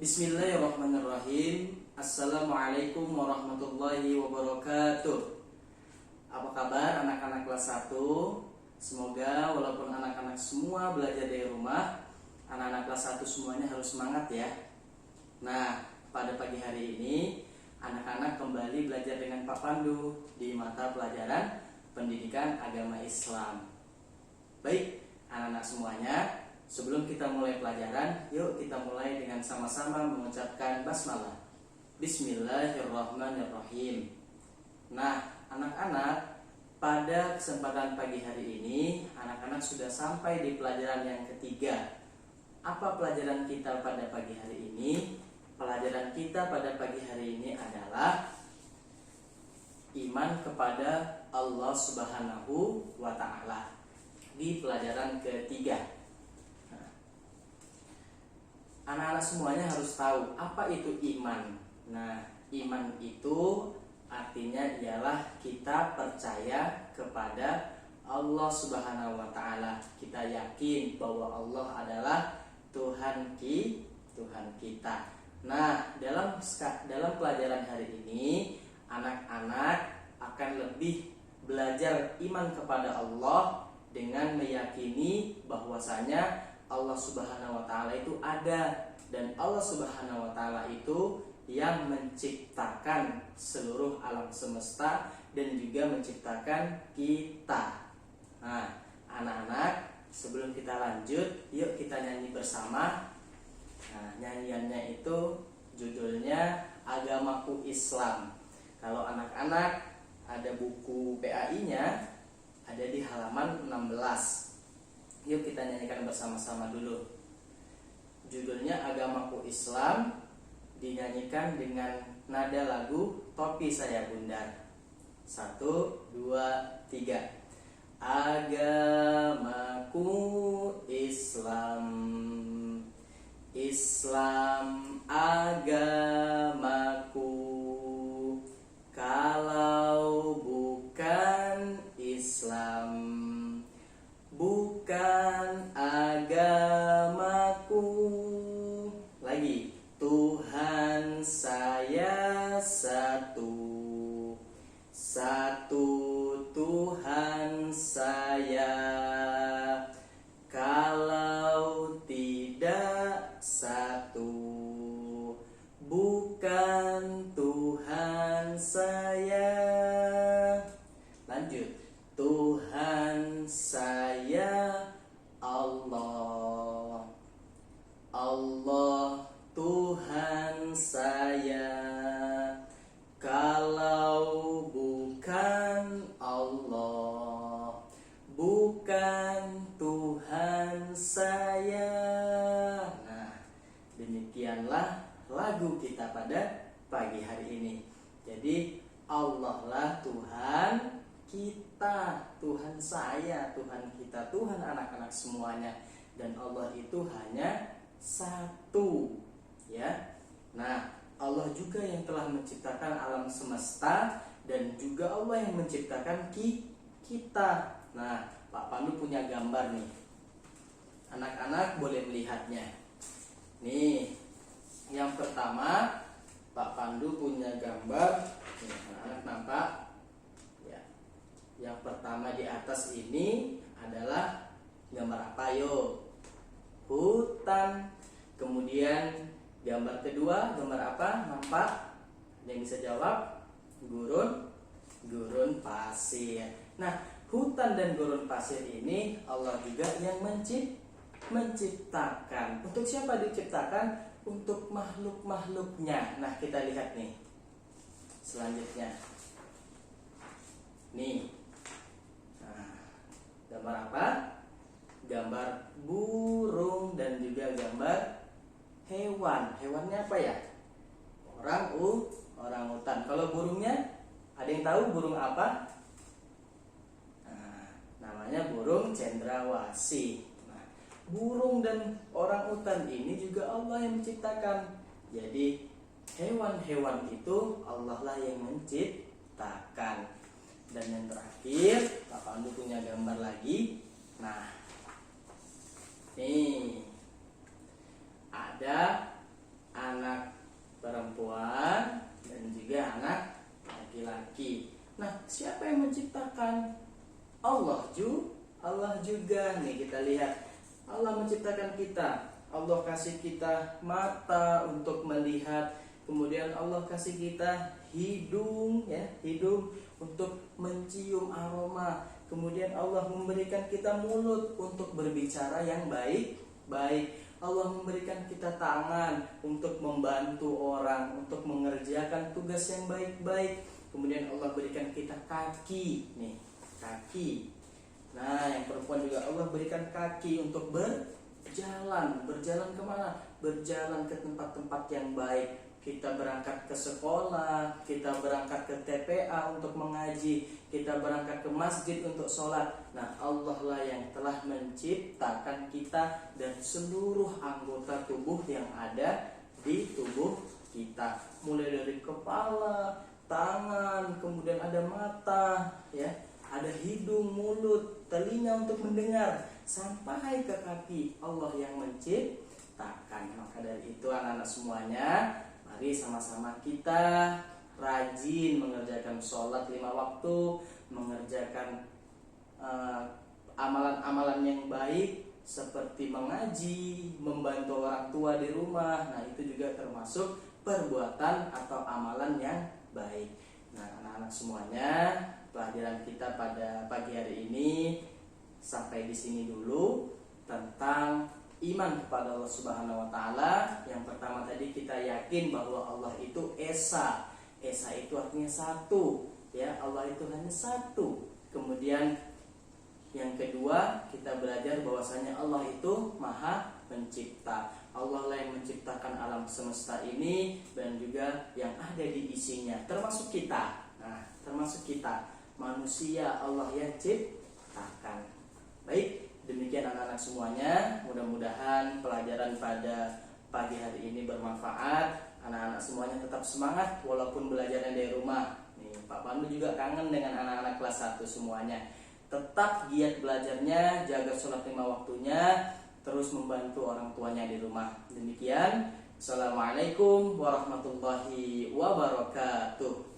Bismillahirrahmanirrahim. Assalamualaikum warahmatullahi wabarakatuh. Apa kabar anak-anak kelas 1? Semoga walaupun anak-anak semua belajar dari rumah, anak-anak kelas 1 semuanya harus semangat ya. Nah, pada pagi hari ini anak-anak kembali belajar dengan Pak Pandu di mata pelajaran Pendidikan Agama Islam. Baik, anak-anak semuanya, sebelum kita mulai pelajaran, yuk kita mulai dengan sama-sama mengucapkan basmalah. Bismillahirrahmanirrahim. Nah, anak-anak, pada kesempatan pagi hari ini, anak-anak sudah sampai di pelajaran yang ketiga. Apa pelajaran kita pada pagi hari ini? Pelajaran kita pada pagi hari ini adalah iman kepada Allah Subhanahu wa Ta'ala. Di pelajaran ketiga, anak-anak semuanya harus tahu apa itu iman. Nah, iman itu artinya ialah kita percaya kepada Allah Subhanahu wa Ta'ala. Kita yakin bahwa Allah adalah Tuhan kita. Nah, dalam pelajaran hari ini, anak-anak akan lebih belajar iman kepada Allah dengan meyakini bahwasanya Allah Subhanahu wa Ta'ala itu ada, dan Allah Subhanahu wa Ta'ala itu yang menciptakan seluruh alam semesta dan juga menciptakan kita. Nah, anak-anak, sebelum kita lanjut, yuk kita nyanyi bersama. Nah, nyanyiannya itu judulnya Agamaku Islam. Kalau anak-anak ada buku PAI-nya, ada di halaman 16. Yuk kita nyanyikan bersama-sama dulu. Judulnya Agamaku Islam, dinyanyikan dengan nada lagu Topi Saya Bundar. 1, 2, 3. Agamaku Islam, Islam agamaku. Kalau bukan Islam, bukan agamaku. Lagi, Tuhan saya satu, satu Tuhan saya. Kalau tidak satu, bukan Tuhan saya. Lanjut, Tuhan saya Allah, Allah Tuhan saya. Kalau bukan Allah, bukan Tuhan saya. Nah, demikianlah lagu kita pada pagi hari ini. Jadi Allah lah Tuhan kita, Tuhan saya, Tuhan kita, Tuhan anak-anak semuanya. Dan Allah itu hanya satu, ya. Nah, Allah juga yang telah menciptakan alam semesta, dan juga Allah yang menciptakan kita. Nah, Pak Pandu punya gambar nih. Anak-anak boleh melihatnya. Nih, yang pertama Pak Pandu punya gambar. Nih, anak-anak nampak? Ya. Yang pertama di atas ini adalah gambar apa yuk? Hutan. Kemudian gambar kedua, gambar apa? Nampak? Yang bisa jawab? Gurun pasir. Nah, hutan dan gurun pasir ini Allah juga yang menciptakan. Untuk siapa diciptakan? Untuk makhluk-makhluknya. Nah, kita lihat nih. Selanjutnya. Nih. Nah, gambar apa? Gambar burung dan juga gambar hewan. Hewannya apa ya? Orang utan. Kalau burungnya, ada yang tahu burung apa? Nah, namanya burung cendrawasih. Nah, burung dan orang utan ini juga Allah yang menciptakan. Jadi hewan-hewan itu Allah lah yang menciptakan. Dan yang terakhir, Pak Pandu punya gambar lagi. Nah, nih ada anak Nah, siapa yang menciptakan? Allah juga. Nih kita lihat, Allah menciptakan kita. Allah kasih kita mata untuk melihat, kemudian Allah kasih kita hidung, ya, hidung untuk mencium aroma. Kemudian Allah memberikan kita mulut untuk berbicara yang baik. Allah memberikan kita tangan untuk membantu orang, untuk mengerjakan tugas yang baik-baik. Kemudian Allah berikan kita kaki, nih, kaki. Nah, yang perempuan juga Allah berikan kaki untuk berjalan. Berjalan kemana? Berjalan ke tempat-tempat yang baik. Kita berangkat ke sekolah, kita berangkat ke TPA untuk mengaji, kita berangkat ke masjid untuk sholat. Nah, Allah lah yang telah menciptakan kita dan seluruh anggota tubuh yang ada di tubuh kita. Mulai dari kepala, tangan, kemudian ada mata, ya, ada hidung, mulut, telinga untuk mendengar, sampai ke kaki. Allah yang menciptakan. Maka dari itu anak-anak semuanya, mari sama-sama kita rajin mengerjakan sholat 5 waktu, mengerjakan amalan-amalan yang baik seperti mengaji, membantu orang tua di rumah. Nah, itu juga termasuk perbuatan atau amalan yang baik. Nah, anak-anak semuanya, pelajaran kita pada pagi hari ini sampai di sini dulu tentang iman kepada Allah Subhanahu wa taala. Yang pertama tadi kita yakin bahwa Allah itu esa. Esa itu artinya satu, ya, Allah itu hanya satu. Kemudian yang kedua, kita belajar bahwasanya Allah itu Maha Pencipta. Allah lah yang menciptakan alam semesta ini dan juga yang ada di isinya, termasuk kita. Nah, termasuk kita manusia, Allah yang ciptakan. Baik, demikian anak-anak semuanya. Mudah-mudahan pelajaran pada pagi hari ini bermanfaat. Anak-anak semuanya tetap semangat walaupun belajarnya dari rumah. Nih, Pak Pandu juga kangen dengan anak-anak kelas 1 semuanya. Tetap giat belajarnya, jaga sholat 5 waktunya, terus membantu orang tuanya di rumah. Demikian. Assalamualaikum warahmatullahi wabarakatuh.